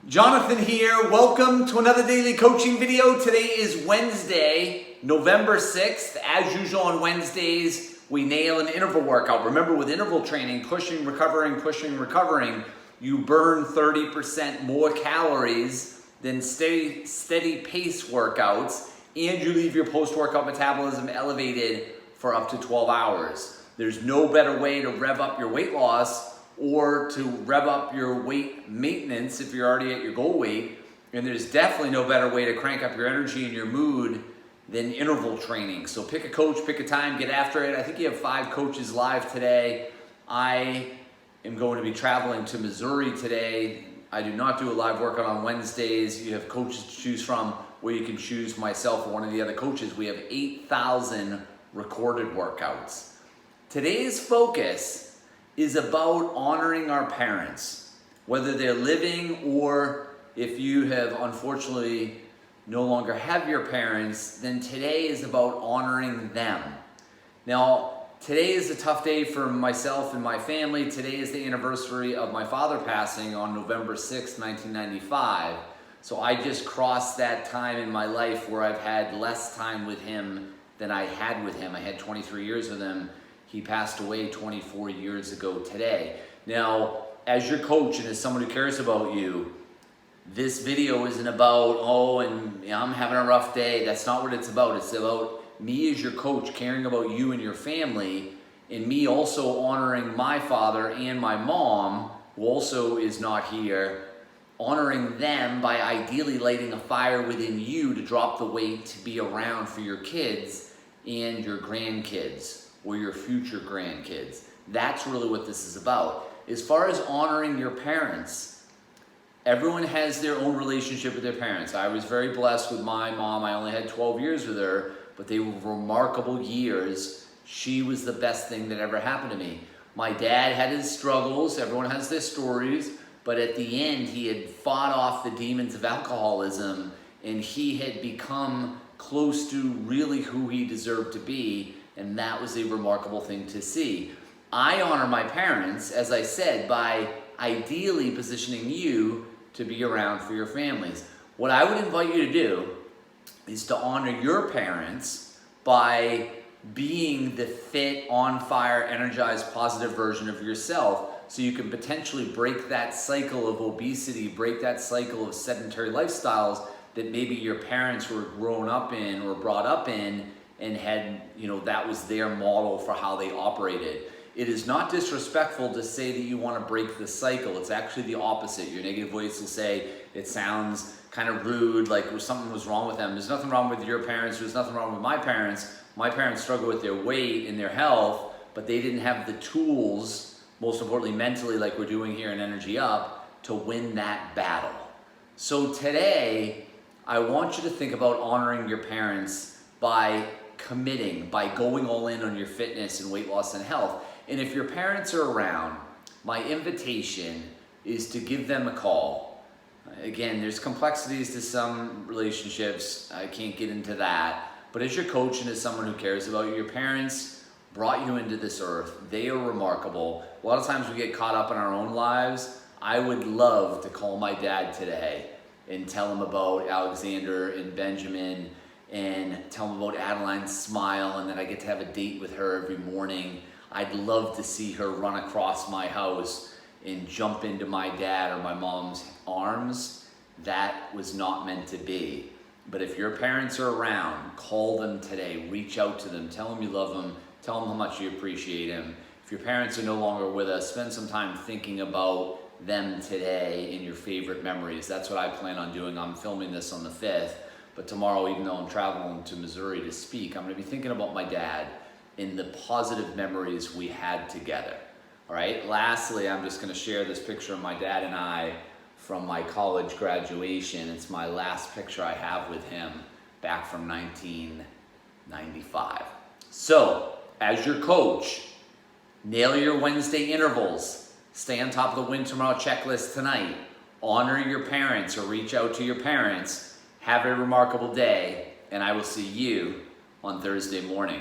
Jonathan here. Welcome to another daily coaching video. Today is Wednesday, November 6th. As usual on Wednesdays, we nail an interval workout. Remember, with interval training, pushing, recovering, you burn 30% more calories than steady pace workouts, and you leave your post-workout metabolism elevated for up to 12 hours. There's no better way to rev up your weight loss or to rev up your weight maintenance if you're already at your goal weight. And there's definitely no better way to crank up your energy and your mood than interval training. So pick a coach, pick a time, get after it. I think you have 5 coaches live today. I am going to be traveling to Missouri today. I do not do a live workout on Wednesdays. You have coaches to choose from, where you can choose myself or one of the other coaches. We have 8,000 recorded workouts. Today's focus is about honoring our parents, whether they're living or if you have unfortunately no longer have your parents, then today is about honoring them. Now, today is a tough day for myself and my family. Today is the anniversary of my father passing on November 6, 1995. So I just crossed that time in my life where I've had less time with him than I had with him. I had 23 years with him. He passed away 24 years ago today. Now, as your coach and as someone who cares about you, this video isn't about, I'm having a rough day. That's not what it's about. It's about me as your coach caring about you and your family, and me also honoring my father and my mom, who also is not here, honoring them by ideally lighting a fire within you to drop the weight to be around for your kids and your grandkids, or your future grandkids. That's really what this is about. As far as honoring your parents, everyone has their own relationship with their parents. I was very blessed with my mom. I only had 12 years with her, but they were remarkable years. She was the best thing that ever happened to me. My dad had his struggles. Everyone has their stories, but at the end, he had fought off the demons of alcoholism, and he had become close to really who he deserved to be. And that was a remarkable thing to see. I honor my parents, as I said, by ideally positioning you to be around for your families. What I would invite you to do is to honor your parents by being the fit, on fire, energized, positive version of yourself, so you can potentially break that cycle of obesity, break that cycle of sedentary lifestyles that maybe your parents were grown up in or brought up in, and had, that was their model for how they operated. It is not disrespectful to say that you want to break the cycle. It's actually the opposite. Your negative voice will say it sounds kind of rude, like something was wrong with them. There's nothing wrong with your parents. There's nothing wrong with my parents. My parents struggled with their weight and their health, but they didn't have the tools, most importantly mentally, like we're doing here in Energy Up, to win that battle. So today, I want you to think about honoring your parents by committing, by going all in on your fitness and weight loss and health. And if your parents are around, my invitation is to give them a call. Again, there's complexities to some relationships. I can't get into that. But as your coach and as someone who cares about you, your parents brought you into this earth. They are remarkable. A lot of times we get caught up in our own lives. I would love to call my dad today and tell him about Alexander and Benjamin, and tell them about Adeline's smile, and that I get to have a date with her every morning. I'd love to see her run across my house and jump into my dad or my mom's arms. That was not meant to be. But if your parents are around, call them today, reach out to them, tell them you love them, tell them how much you appreciate them. If your parents are no longer with us, spend some time thinking about them today and your favorite memories. That's what I plan on doing. I'm filming this on the 5th. But tomorrow, even though I'm traveling to Missouri to speak, I'm going to be thinking about my dad and the positive memories we had together. All right. Lastly, I'm just going to share this picture of my dad and I from my college graduation. It's my last picture I have with him back from 1995. So, as your coach, nail your Wednesday intervals. Stay on top of the Win Tomorrow checklist tonight. Honor your parents or reach out to your parents. Have a remarkable day, and I will see you on Thursday morning.